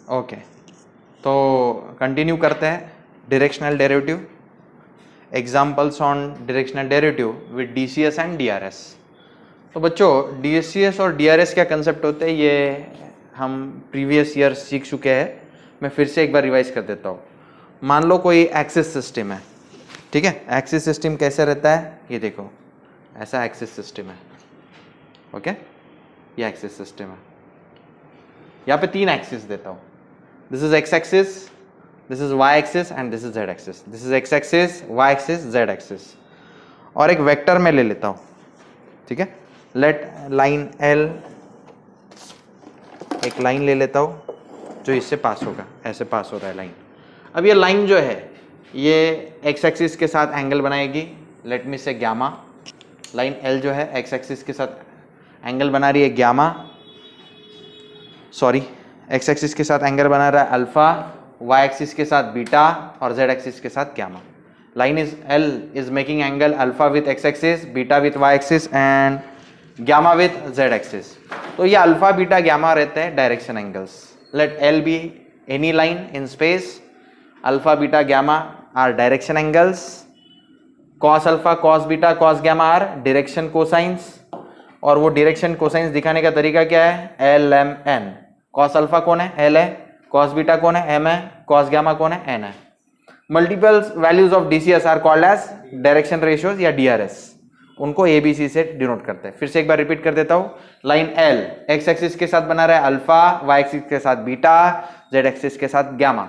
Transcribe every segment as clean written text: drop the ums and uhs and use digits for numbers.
Okay, तो continue करते हैं directional derivative, examples on directional derivative with DCS and DRS. तो बच्चों डीसीएस और डीआरएस क्या कंसेप्ट होते हैं ये हम प्रीवियस ईयर सीख चुके हैं, मैं फिर से एक बार रिवाइज कर देता हूँ। मान लो कोई एक्सिस सिस्टम है, ठीक है। एक्सिस सिस्टम कैसे रहता है, ये देखो ऐसा एक्सिस सिस्टम है, ओके। ये एक्सिस सिस्टम है, यहाँ पे 3 एक्सिस देता हूँ। This is X axis, this is Y axis and this is Z axis. This is X axis, Y axis, Z axis. और एक वेक्टर में ले लेता हूँ, ठीक है। लेट लाइन एल, एक लाइन ले लेता हूँ जो इससे पास होगा, ऐसे पास हो रहा है लाइन। अब ये लाइन जो है ये एक्स एक्सिस के साथ एंगल बनाएगी, लेट मी से ग्यामा। लाइन एल जो है एक्स एक्सिस के साथ एंगल बना रही है ग्यामा, सॉरी एक्स एक्सिस के साथ एंगल बना रहा है अल्फा, वाई एक्सिस के साथ बीटा और जेड एक्सिस के साथ gamma. Line is L is making angle alpha with X axis, beta with Y axis and gamma with Z axis. तो ये अल्फा बीटा ग्यामा रहते हैं direction angles. Let L be any line in space, alpha beta gamma are direction angles, cos alpha cos beta cos gamma are direction cosines. और वो direction cosines दिखाने का तरीका क्या है, L M N. Cos alpha कौन है, L है, कॉस बीटा कौन है, एम है, कॉस ग्यामा कौन है, एन है। Multiple values of DCs are called as direction ratios या डीआरएस, उनको एबीसी से डिनोट करते हैं। फिर से एक बार रिपीट कर देता हूं। लाइन एल एक्स एक्सिस के साथ बना रहा है अल्फा, वाई एक्सिस के साथ बीटा, जेड एक्सिस के साथ ग्यामा।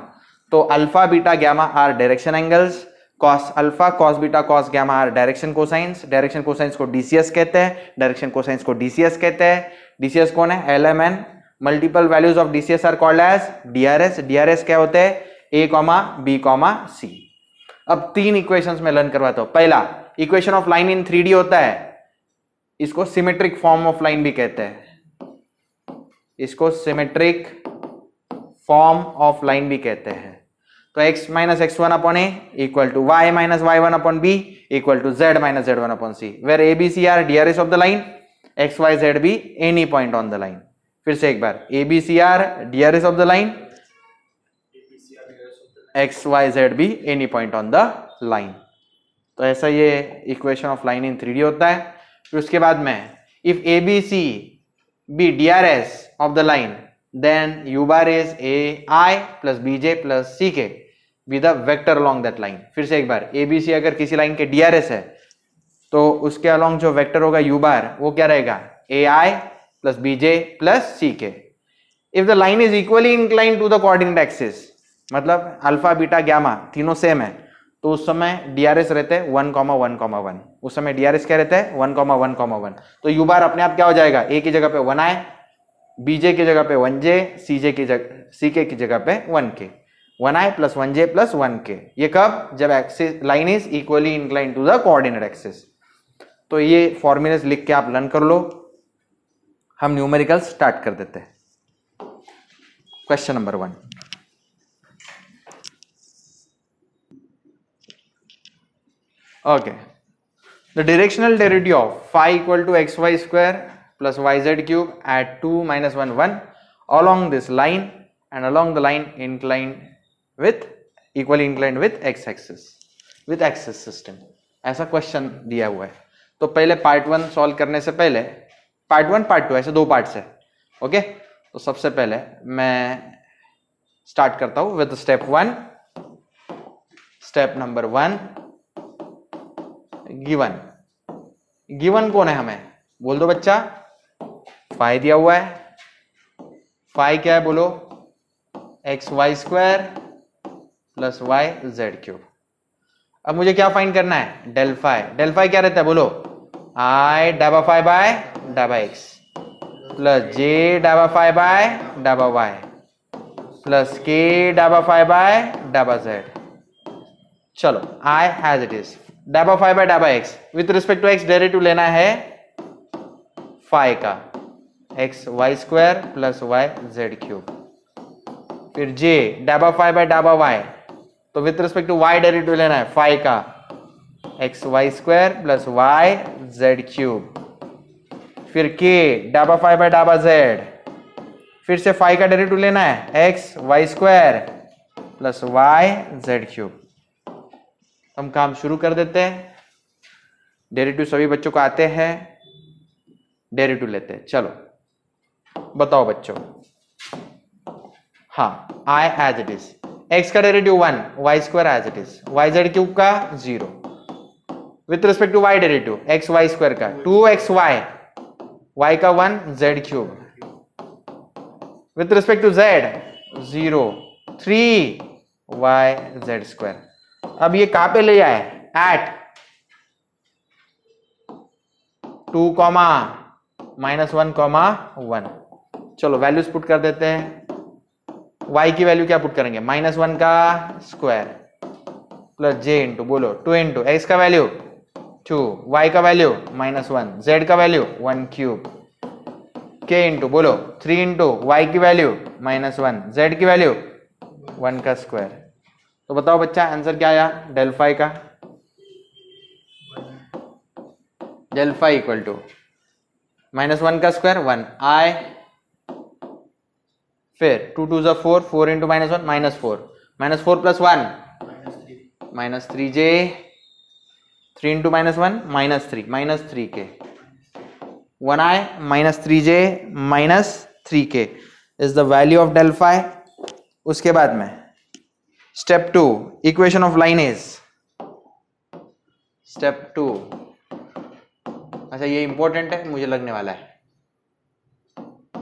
तो alpha beta gamma are direction angles, cos alpha cos beta cos gamma are direction cosines. Direction cosines को डीसीएस कहते हैं, डायरेक्शन कोसाइंस को डीसीएस कहते हैं। डीसीएस कौन है, L M N. Multiple values of DCs are called as DRs. DRs क्या होते हैं, A comma B comma C. अब 3 इक्वेशंस में लर्न करवाता हूं। पहला equation of line in 3D होता है, इसको सिमेट्रिक फॉर्म ऑफ लाइन भी कहते हैं, इसको सिमेट्रिक फॉर्म ऑफ लाइन भी कहते हैं। तो x minus x1 upon A equal to y minus y1 upon b equal to z minus z1 upon c, where a b c are DRs of the line, x y z be any point on the line. फिर से एक बार, a b c are DRs of the line, x y z be any point on the line. तो ऐसा ये equation of line in 3D होता है। फिर उसके बाद में if a b c be DRs of the line then u bar is a I plus B J plus C k be the vector along that line. फिर से एक बार, ए b सी अगर किसी लाइन के डीआरएस है तो उसके अलोंग जो वेक्टर होगा यू बार वो क्या रहेगा, A I plus B J plus C K. If the line is equally incline to the coordinate axis, मतलब अल्फा बीटा ग्यामा तीनों सेम है, तो उस समय डीआरएस रहते हैं 1,1,1। उस समय डीआरएस क्या रहता है 1,1,1। तो यू बार अपने आप क्या हो जाएगा, ए की जगह पे 1i, बीजे की जगह पे 1j, सीजे की जगह सीके की जगह पे 1k, 1i plus 1j plus 1k। ये कब, जब axis line is equally incline to the coordinate axis. तो ये फॉर्मूलेस लिख के आप लर्न कर लो। हम न्यूमेरिकल स्टार्ट कर देते हैं। Question number 1, okay, the directional derivative of phi equal to xy square plus yz cube at 2 minus 1 1 along this line and along the line inclined with equally inclined with x axis with axis system, ऐसा question दिया हुआ है। तो पहले part 1 solve करने से पहले, part 1 part 2 ऐसे 2 पार्ट्स है, ओके। तो सबसे पहले मैं स्टार्ट करता हूं with step 1। Step number 1, given, given कौन है हमें, बोल दो बच्चा, फाई दिया हुआ है। फाई क्या है बोलो, X Y square plus Y Z cube. अब मुझे क्या फाइंड करना है, डेल फाई। डेल फाई क्या रहता है बोलो, आई डाबा फाई बाय डाबा एक्स प्लस जे डाबा फाई बाय डाबा वाई प्लस के डाबा फाई बाय डाबा जेड। चलो आई एज इट इज, डाबा फाई बाय डाबा x, with respect to x derivative लेना है फाई का, x Y square plus Y Z cube. फिर जे डाबा फाई बाय डाबा वाई, तो with respect to Y derivative लेना है फाई का, x Y square plus Y Z cube. फिर के डाबा फाई बाय डाबा जेड, फिर से फाइव का डेरिवेटिव लेना है, X Y square plus Y Z cube. हम काम शुरू कर देते हैं। डेरिवेटिव सभी बच्चों को आते हैं, डेरिवेटिव लेते हैं। चलो बताओ बच्चों। हाँ, I as it is, X का derivative 1, Y square as it is, Y Z cube का 0, with respect to Y derivative X Y square का 2x वाई का 1 Z cube, with respect to Z 0 3y Z square. अब ये कहां पे ले आए, एट 2, -1, -1। चलो वैल्यूज पुट कर देते हैं। y की वैल्यू क्या पुट करेंगे, -1 का स्क्वायर प्लस j इंटू, बोलो 2 इंटू एक्स का वैल्यू 2, y का वैल्यू -1, z का वैल्यू 1 क्यूब, k इंटू, बोलो 3 इंटू y की वैल्यू -1, z की वैल्यू 1 का स्क्वायर। तो बताओ बच्चा आंसर क्या आया डेल फाई का, डेल फाई इक्वल टू -1 का स्क्वायर 1 i, फिर 2 2 4, 4 into -1 -4, -4 plus 1 -3j, 3 into -1 -3k, 1i -3j -3k is the value of del phi. उसके बाद में step 2, equation of line is, step 2, अच्छा ये इंपॉर्टेंट है, मुझे लगने वाला है।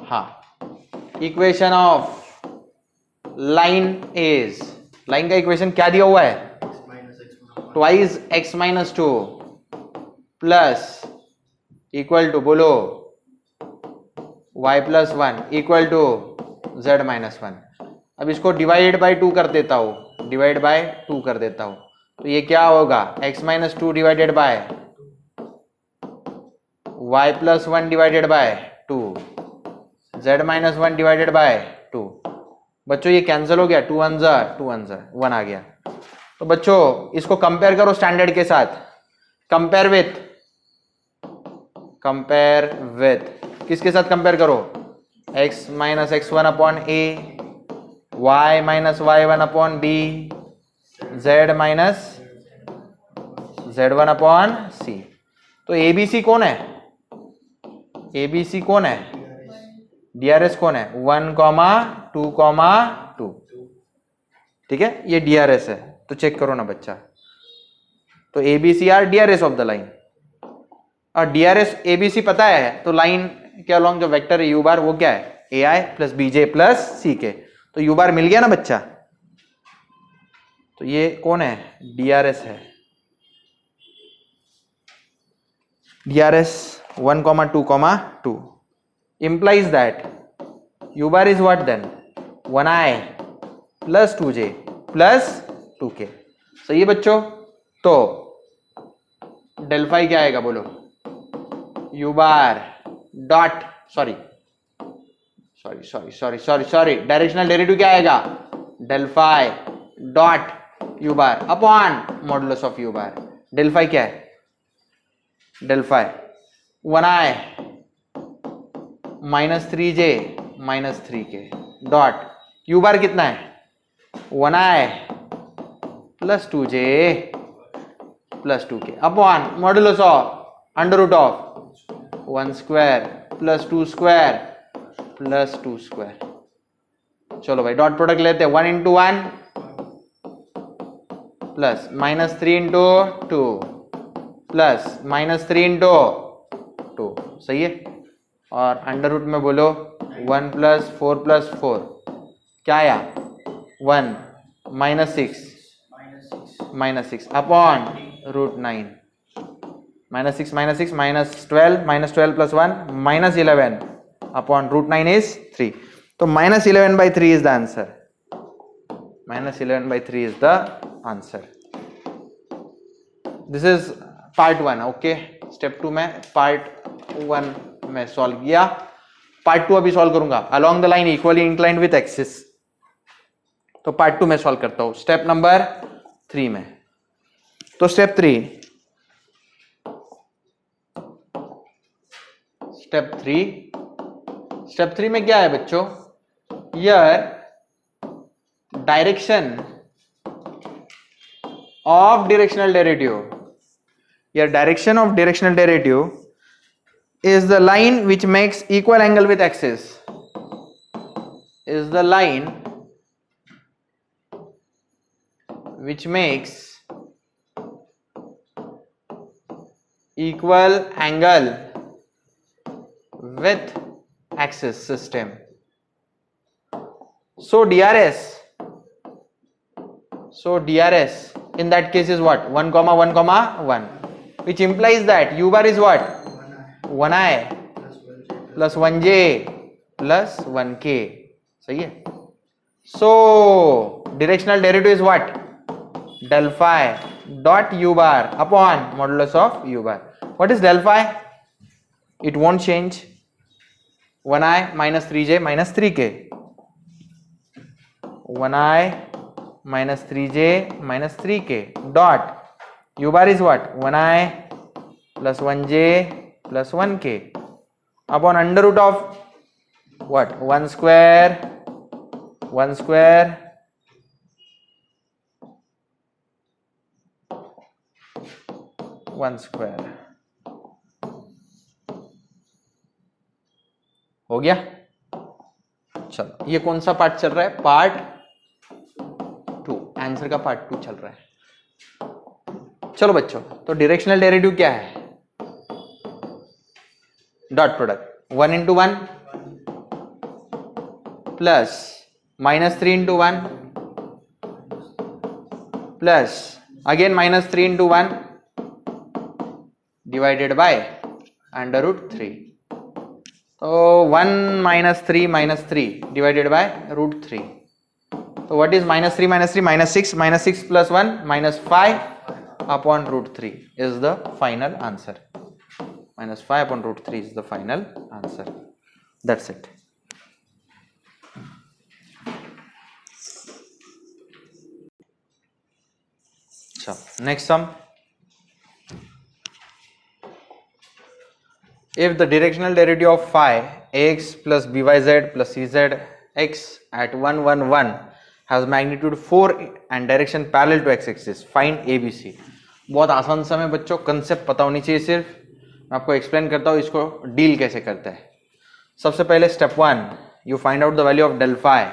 हाँ, equation of line is, line का इक्वेशन क्या दिया हुआ है, twice x - 2 plus equal to, बोलो y + 1 इक्वल टू z - 1। अब इसको डिवाइड बाय 2 कर देता हूं, डिवाइड बाय 2 कर देता हूं, तो ये क्या होगा, x - 2 divided by y + 1 divided by 2, z - 1 divided by 2। बच्चों ये कैंसिल हो गया, 2 1 ज़ा 1 आ गया। तो बच्चों इसको कंपेयर करो स्टैंडर्ड के साथ, कंपेयर विथ किसके साथ कंपेयर करो, x - x1 upon a, y - y1 upon b, z - z1 upon c। तो abc कौन है, abc कौन है, DRS कौन है, 1, 2, 2। ठीक है, ये DRS है, तो चेक करो ना बच्चा। तो ABC are DRS of the line, और DRS ABC पता है, तो लाइन के अलोंग जो वेक्टर है u बार वो क्या है, AI + BJ + CK। तो u बार मिल गया ना बच्चा। तो ये कौन है, DRS है, DRS 1, 2, 2 implies that u bar is what then, 1i + 2j + 2k। सही है बच्चों। तो डेल फाई क्या आएगा, बोलो, u bar dot, sorry directional derivative क्या आएगा, del phi dot u bar upon modulus of u bar. Del phi क्या है, del phi 1i -3j -3k dot u bar कितना है, 1i + 2j + 2k upon modulus of √ 1 square + 2 square + 2 square. चलो भाई dot product लेते हैं, 1 × 1 plus -3 × 2 plus -3 × 2, सही है। और √ में बोलो 1 + 4 + 4 क्या आया, 1 -6 अपॉन √9, -6 -12 + 1 -11 अपॉन √9 इज 3। तो -11/3 is the answer, -11/3 is the answer. This is part 1। Okay, step 2 में पार्ट 1 में सॉल्व किया, पार्ट 2 अभी सॉल्व करूंगा, along the line equally inclined with axis. तो पार्ट 2 में सॉल्व करता हूं स्टेप नंबर 3 में। तो स्टेप 3 में क्या है बच्चों, here direction of directional derivative, here direction of directional derivative is the line which makes equal angle with axis, is the line which makes equal angle with axis system. So DRS in that case is what? 1, 1, 1, which implies that u bar is what? 1i plus 1j plus 1k. सही है. So directional derivative is what? Del phi dot u bar upon modulus of u bar. What is del phi? It won't change. 1i minus 3j minus 3k. 1i minus 3j minus 3k dot u bar is what? 1i plus 1j plus 1k upon under root of what? 1 square 1 square हो गया. चलो ये कौन सा part चल रहा है? Part 2, answer का पार्ट 2 चल रहा है. चलो बच्चों, तो डायरेक्शनल डेरिवेटिव क्या है? Dot product 1 into 1 plus minus 3 into 1 plus again minus 3 into 1 divided by under root 3. So 1 minus 3 divided by root 3. So what is minus 3 minus 3? Minus 6. Minus 6 plus 1 minus 5 upon root 3 is the final answer. Minus 5 upon root 3 is the final answer. That's it. So next sum. If the directional derivative of phi ax plus byz plus cz x at 1, 1, 1 has magnitude 4 and direction parallel to x-axis, find ABC. बहुत आसान सम है बच्चों, concept पता होनी चाहिए. सिर्फ मैं आपको एक्सप्लेन करता हूँ इसको डील कैसे करते हैं. सबसे पहले step 1, you find out the value of del phi.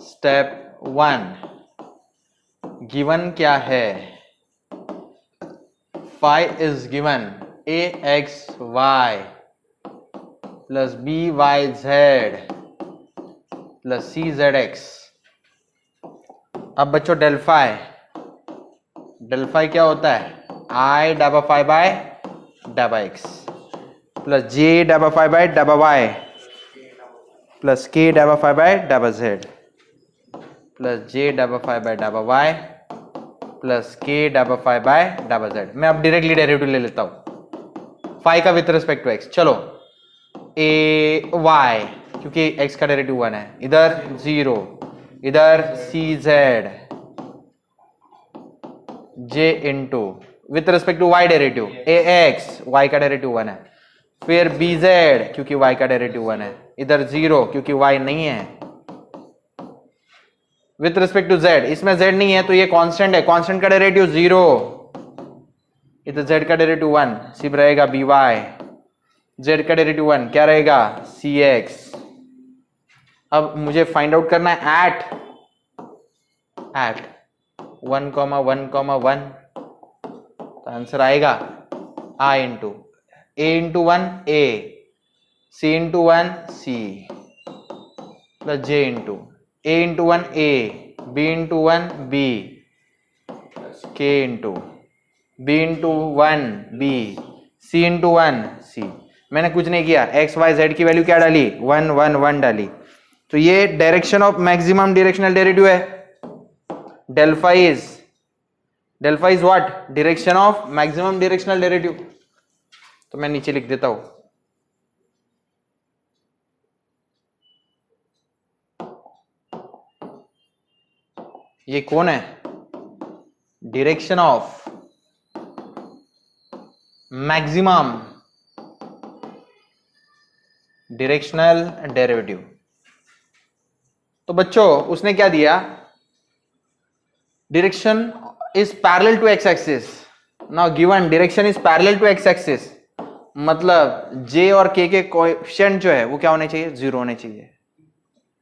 Step 1, given क्या है? Phi is given AXY plus BYZ plus CZX. अब बच्चों डेल फाई क्या होता है? I डबा फाई बाय डबा X प्लस J डबा फाई बाय डबा Y प्लस K डबा फाई बाय डबा Z प्लस J डबा फाई बाय डबा Y प्लस K डबा फाई बाय डबा Z. मैं अब डायरेक्टली डेरिवेटिव ले लेता हूं फाई का विथ रिस्पेक्ट टू एक्स. चलो ए वाई, क्योंकि एक्स का डेरिवेटिव 1 है, इधर 0, इधर c z j into with respect to Y derivative a x, y का डेरिवेटिव 1 है, फिर बी जेड क्योंकि वाई का डेरिवेटिव 1 है, इधर 0 क्योंकि वाई नहीं है, विथ रिस्पेक्ट टू जेड. इसमें जेड नहीं है तो ये कांस्टेंट है, कांस्टेंट का डेरिवेटिव 0, इधर z का डेरिवेटिव 1 सिर्फ रहेगा by, z का डेरिवेटिव 1 क्या रहेगा? cx. अब मुझे फाइंड आउट करना है एट 1, 1, 1, तो आंसर आएगा i into a into 1 a, c into 1 c plus j into a into 1 a, b into 1 b, k into b into 1 b, c into 1 c. मैंने कुछ नहीं किया, x y z की value क्या डाली? 1, 1, 1 डाली. तो ये direction of maximum directional derivative है. Del phi is what? Direction of maximum directional derivative. तो मैं नीचे लिख देता हूं. ये कौन है? Direction of maximum directional derivative. तो बच्चों उसने क्या दिया, direction is parallel to x axis. Now given direction is parallel to x axis, मतलब जे और के कोएफिशिएंट जो है वो क्या होने चाहिए, जीरो होने चाहिए।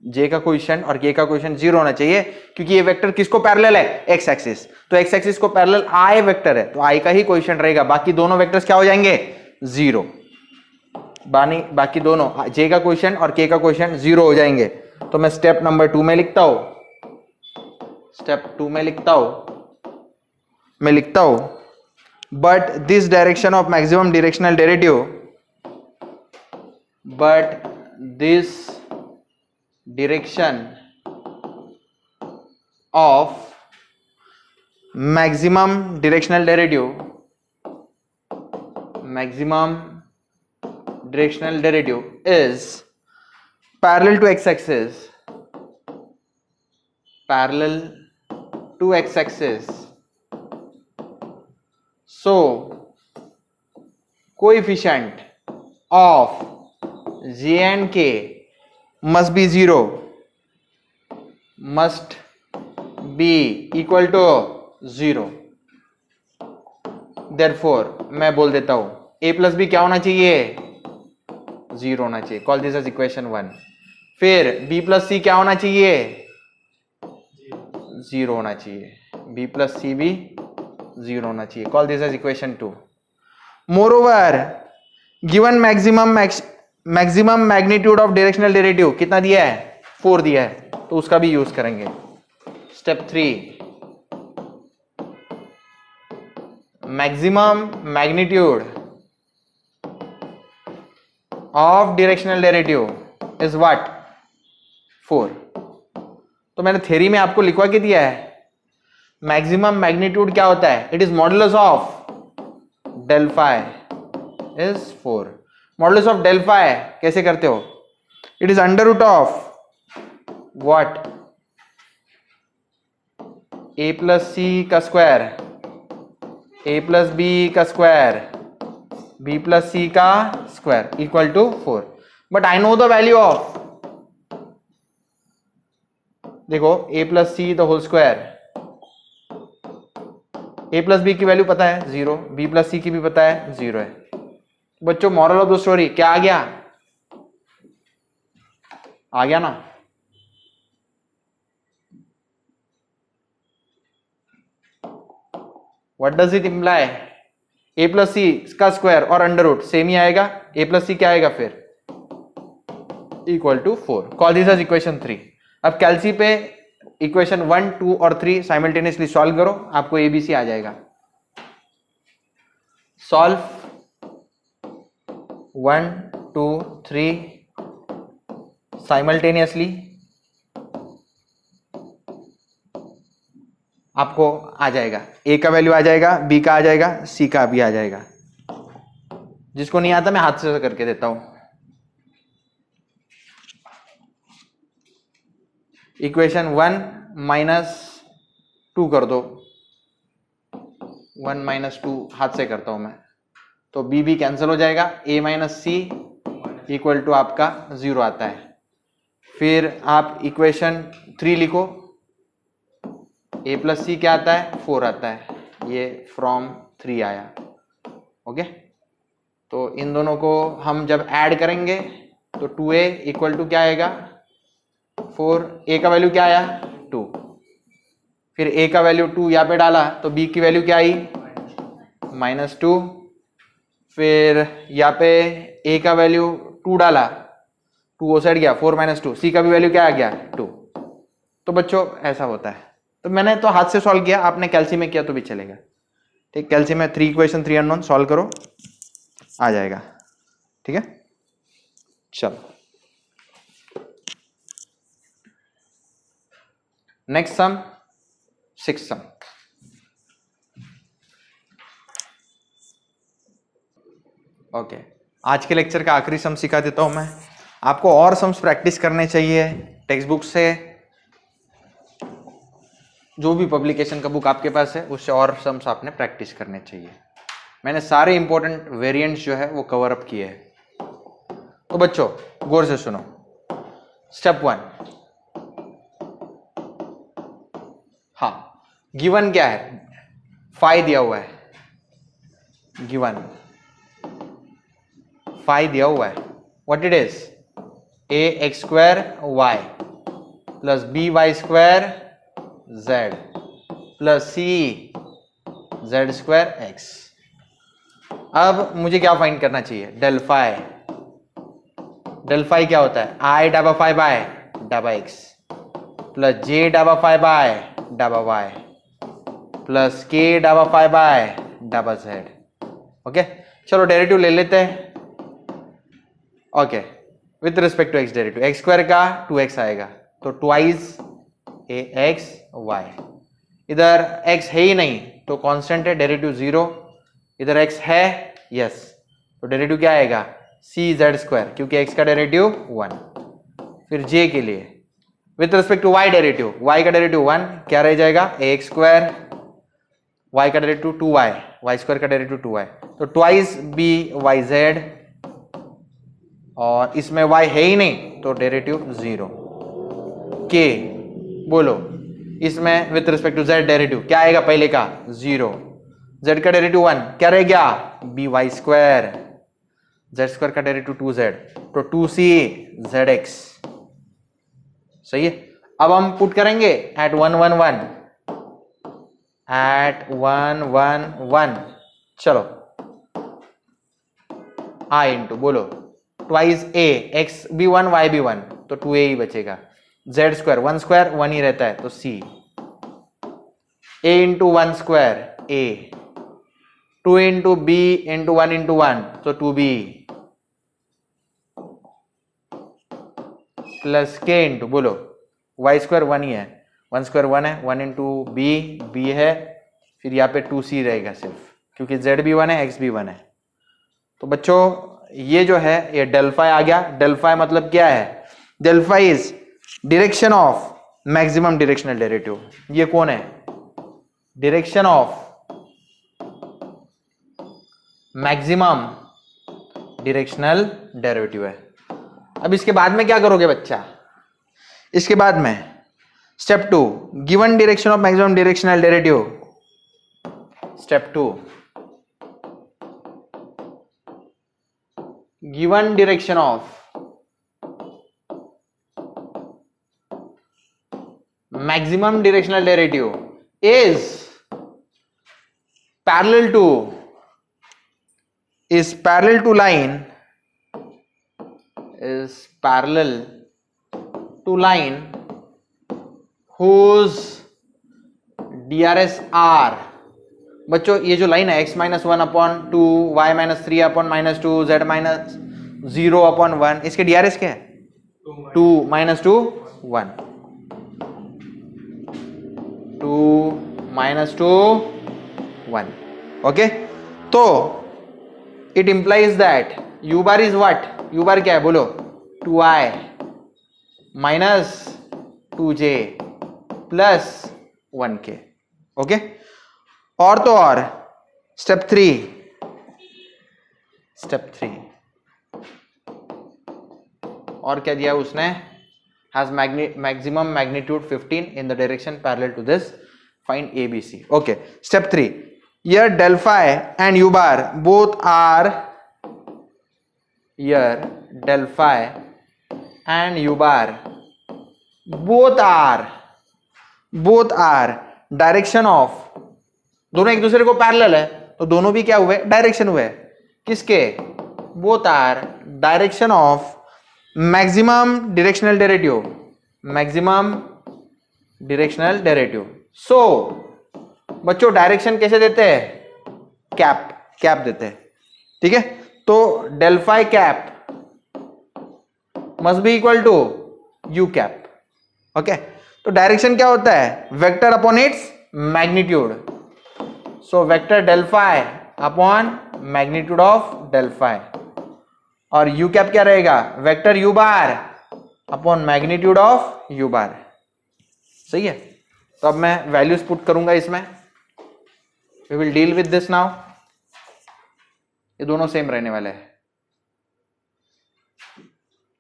जे का कोएफिशिएंट और के का कोएफिशिएंट जीरो होना चाहिए, क्योंकि ये वेक्टर किसको पैरेलल है, एक्स एक्सिस। तो एक्स एक्सिस को पैरेलल आई वेक्टर है, तो आई का ही कोएफिशिएंट रहेगा, बाकी दोनों वेक्टर्स क्या हो जाएंगे, जीरो। बाकी दोनों जे का कोएफिशिएंट और के का कोएफिशिएंट जीरो हो जाएंगे। तो मैं स्टेप नंबर 2 में लिखता हूं, स्टेप 2 में लिखता हूं, but this direction of maximum directional derivative, but this direction of maximum directional derivative is parallel to x-axis, so coefficient of j and k must be equal to 0। therefore मैं बोल देता हूं a प्लस बी क्या होना चाहिए, 0 होना चाहिए। Call this as equation 1। फिर b प्लस सी क्या होना चाहिए, 0 होना चाहिए। b प्लस सी भी 0 होना चाहिए। Call this as equation 2। Moreover given maximum magnitude of directional derivative कितना दिया है, 4 दिया है, तो उसका भी यूज करेंगे। Step 3, maximum magnitude of directional derivative is what, 4। तो मैंने थ्योरी में आपको लिखवा के दिया है, मैक्सिमम मैग्नीट्यूड क्या होता है, it is modulus of del phi is 4। Modulus of del phi कैसे करते हो, it is under root of what, a plus c का स्क्वायर, a प्लस बी का स्क्वायर, b प्लस सी का square equal to 4। But I know the value of, देखो a plus C the whole square, a plus b की value पता है 0, b plus सी की भी पता है 0 है। बच्चों मॉरल ऑफ द स्टोरी क्या आ गया, आ गया ना। What does it imply, a plus c का स्क्वायर और अंडर रूट सेम ही आएगा, a प्लस सी क्या आएगा फिर equal to 4। Call this as equation 3। अब कैल्सी पे इक्वेशन 1, 2 और 3 साइमल्टेनियसली सॉल्व करो, आपको एबीसी आ जाएगा। सॉल्व 1, 2, 3 साइमल्टेनियसली, आपको आ जाएगा, ए का वैल्यू आ जाएगा, बी का आ जाएगा, सी का भी आ जाएगा। जिसको नहीं आता मैं हाथ से करके देता हूं। इक्वेशन 1 -2 कर दो, 1 - 2 हाथ से करता हूं मैं, तो बी भी कैंसिल हो जाएगा, a minus C equal to आपका 0 आता है। फिर आप इक्वेशन 3 लिखो, a प्लस सी क्या आता है 4 आता है, ये फ्रॉम 3 आया। ओके, तो इन दोनों को हम जब ऐड करेंगे तो 2a इक्वल टू क्या आएगा 4, a का वैल्यू क्या आया 2, फिर a का वैल्यू 2 यहाँ पे डाला तो b की वैल्यू क्या आई -2, फिर यहाँ पे a का वैल्यू 2 डाला, 2 वो साइड गया, 4 - 2, c का भी वैल्यू क्या आ गया 2। तो बच्चों ऐसा होता है। तो मैंने तो हाथ से सॉल्व किया, आपने कैल्सी में किया तो भी चलेगा। ठीक, कैल्सी में 3 इक्वेशन 3 अननोन सॉल्व करो, आ जाएगा। ठीक है, चलो नेक्स्ट सम, 6th सम। ओके, आज के लेक्चर का आखिरी सम सिखा देता हूं मैं आपको। और सम्स प्रैक्टिस करने चाहिए टेक्स्ट बुक से, जो भी पब्लिकेशन का बुक आपके पास है उससे और सम्स आपने प्रैक्टिस करने चाहिए। मैंने सारे इंपॉर्टेंट वेरिएंट्स जो है वो कवर अप किए हैं। तो बच्चों गौर से सुनो। स्टेप 1, हाँ, गिवन क्या है, फाई दिया हुआ है, गिवन फाई दिया हुआ है, what it is, A X square Y plus B Y square Z plus C Z square X. अब मुझे क्या फाइंड करना चाहिए, डेल फाई। डेल फाई क्या होता है, आई डाबा फाई बाय डाबा एक्स प्लस जे डाबा फाई बाय डाबा वाई प्लस के डाबा फाई बाय डाबा जेड। ओके, चलो डेरिवेटिव ले लेते हैं। Okay, with respect to x derivative, X square का 2x आएगा तो ट्वाइस ए एक्स वाई। इधर x है ही नहीं तो कांस्टेंट है, डेरिवेटिव 0। इधर x है, यस, तो डेरिवेटिव क्या आएगा, सी जेड स्क्वायर, क्योंकि x का डेरिवेटिव 1। फिर j के लिए with respect to y derivative, y का डेरिवेटिव 1, क्या रह जाएगा, ए स्क्वायर, y का डेरिवेटिव 2y, y स्क्वायर का डेरिवेटिव 2y, तो ट्वाइस बी वाई जेड, और इसमें y है ही नहीं तो डेरिवेटिव 0। k बोलो, इसमें with respect to z derivative क्या आएगा, पहले का 0, z का डेरिवेटिव 1, क्या रह गया, B Y square, z square का डेरिवेटिव 2z, तो 2c zx। सही है, अब हम पुट करेंगे एट 1 1 1, एट 1 1 1, चलो i इंटू बोलो twice A x B 1 Y B 1, तो 2a ही बचेगा, जेड स्क्वायर 1 स्क्वायर 1 ही रहता है तो c, a into 1 square a, 2 into B into 1 into 1 तो 2b प्लस k इंटू बोलो y स्क्वायर 1 ही है, 1 स्क्वायर 1 है, 1 इंटू b है, फिर यहाँ पे 2c रहेगा सिर्फ, क्योंकि z भी 1 है x भी 1 है। तो बच्चों ये जो है ये डेल फाई आ गया। डेल फाई मतलब क्या है, del phi is direction of maximum directional derivative. ये कौन है, direction of maximum directional derivative है। अब इसके बाद में क्या करोगे बच्चा, इसके बाद में step 2, given direction of maximum directional derivative, step 2, given direction of maximum directional derivative is parallel to line whose DRS R। बच्चों ये जो लाइन है x minus 1 upon 2, y minus 3 upon minus 2, z minus 0 upon 1, इसके DRS क्या है, 2 minus 2 1, 2 minus 2 1। Okay, तो it implies that u bar is what, u बार क्या है बोलो, 2i minus 2j plus 1k। Okay, और तो और स्टेप 3 और क्या दिया उसने, has maximum magnitude 15 in the direction parallel to this, find ABC। Okay, step 3, here del phi and u bar both are, here del phi and u bar both are direction of, दोनों एक दूसरे को parallel है तो दोनों भी क्या हुए, डायरेक्शन हुए, किसके, both are direction of maximum directional derivative. So बच्चों डायरेक्शन कैसे देते हैं, कैप देते हैं, ठीक है। तो del phi cap must be equal to u cap. Okay, तो डायरेक्शन क्या होता है, vector upon its magnitude. So vector del phi upon magnitude of del phi, और यू कैप क्या रहेगा, vector u bar upon magnitude of u bar. सही है, तो अब मैं वैल्यूज पुट करूंगा इसमें, we will deal with this now. ये दोनों सेम रहने वाले हैं।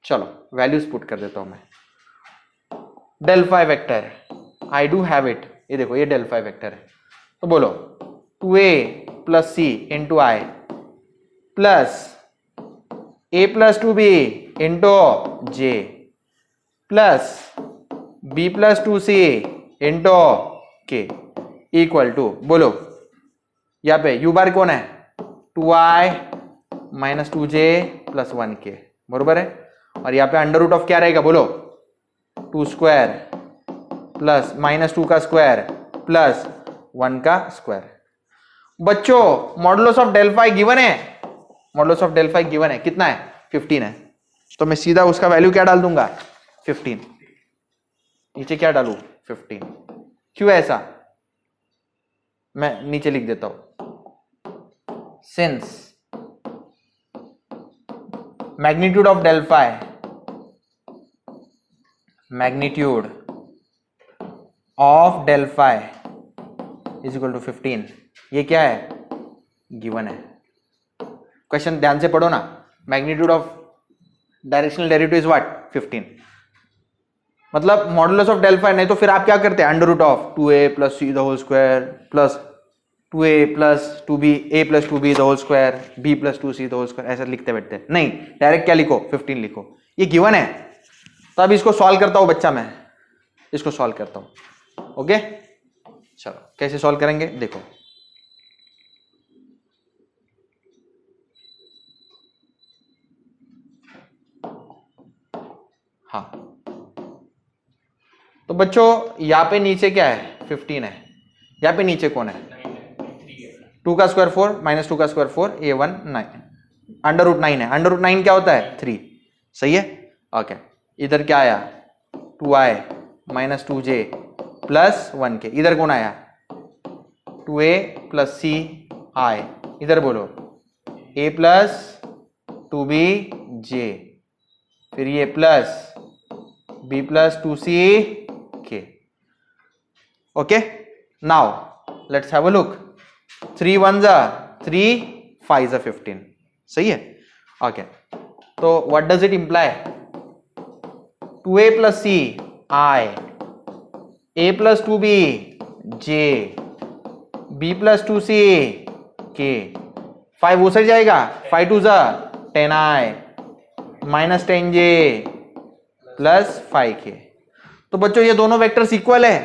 चलो वैल्यूज पुट कर देता हूं मैं। Del phi vector, I do have it, ये देखो ये del phi वेक्टर है, तो बोलो 2a plus C into I plus a plus 2b into J plus b plus 2c into K equal to, बोलो यहाँ पे u बार कौन है 2i minus 2j plus 1k, बरोबर है। और यहाँ पे अंडर रूट ऑफ क्या रहेगा, बोलो 2 स्क्वायर प्लस माइनस 2 का स्क्वायर प्लस 1 का स्क्वायर। बच्चों modulus of del phi given है, modulus of del phi given है, कितना है 15 है, तो मैं सीधा उसका वैल्यू क्या डाल दूंगा 15, नीचे क्या डालू 15। क्यों ऐसा, मैं नीचे लिख देता हूं, since magnitude of del phi, magnitude of del phi is equal to 15, ये क्या है गिवन है। क्वेश्चन ध्यान से पढ़ो ना, magnitude of directional derivative is what 15, मतलब मॉडुलस ऑफ डेल फाई। नहीं तो फिर आप क्या करते हैं under root of 2a plus C the whole square plus 2a plus 2b a plus 2b the whole square b plus 2c the whole square, ऐसा लिखते बैठते हैं। नहीं, डायरेक्ट क्या लिखो 15 लिखो, ये गिवन है। तो अब इसको सॉल्व करता हूं बच्चा, मैं इसको सॉल्व करता हूं। ओके चलो कैसे सॉल्व करेंगे देखो, हाँ तो बच्चों यहां पे नीचे क्या है 15 है, यहां पे नीचे कौन है 2 का स्क्वायर 4 माइनस 2 का स्क्वायर 4 a1 9 अंडर रूट 9 है, अंडर रूट 9 क्या होता है 3, सही है। ओके इधर क्या आया 2i minus 2j plus 1k, इधर कौन आया 2a प्लस सी आई, इधर बोलो a प्लस 2b j, फिर ये plus b plus 2c k। Okay now let's have a look, 3 1 जा 3 5 जा 15, सही है। ओके तो what does it imply 2a plus C I a plus 2b j b plus 2c k, 5 वो sir जाएगा 5 2 जा 10i minus 10j plus 5k। तो बच्चों ये दोनों वेक्टर्स इक्वल है,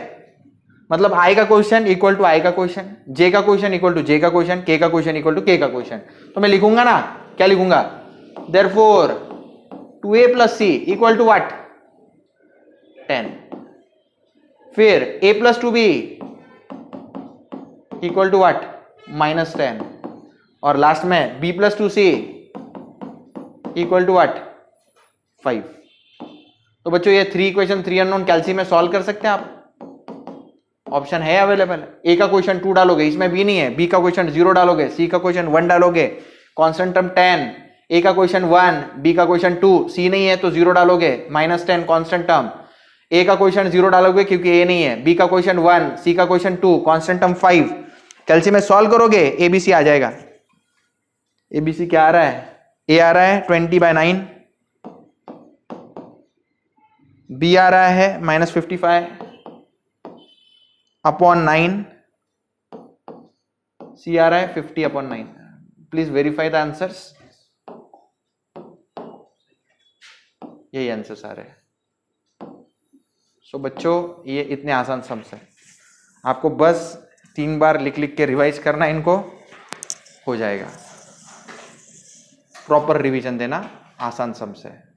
मतलब i का क्वेश्चन इक्वल टू i का क्वेश्चन, j का क्वेश्चन इक्वल टू j का क्वेश्चन, k का क्वेश्चन इक्वल टू k का क्वेश्चन। तो मैं लिखूंगा ना, क्या लिखूंगा therefore 2a plus C equal to what 10, फिर a plus 2b equal to what minus 10, और लास्ट में b plus 2c equal to what 5। तो बच्चों ये 3 इक्वेशन 3 अननोन कैल्सी में सॉल्व कर सकते हैं आप, ऑप्शन है अवेलेबल। ए का क्वेश्चन 2 डालोगे, इसमें बी नहीं है, बी का क्वेश्चन 0 डालोगे, सी का क्वेश्चन 1 डालोगे, कांस्टेंट टर्म 10, ए का क्वेश्चन 1 बी का क्वेश्चन 2, सी नहीं है तो 0 डालोगे, माइनस 10 कांस्टेंट टर्म, ए का क्वेश्चन 0 डालोगे क्योंकि ए नहीं है, बी का क्वेश्चन 1 सी का क्वेश्चन 2 कांस्टेंट टर्म 5, कैल्सी में सॉल्व करोगे एबीसी आ जाएगा। एबीसी क्या आ रहा है, ए आ रहा है 20/9, बी आ रहा है माइनस 55 अपॉन 9, सी आ रहा है 50/9। प्लीज वेरीफाई द आंसर्स, यही आंसर्स आ रहे हैं। सो बच्चों ये इतने आसान सम्स है, आपको बस 3 बार लिख लिख के रिवाइज करना, इनको हो जाएगा। प्रॉपर रिवीजन देना, आसान सम्स है।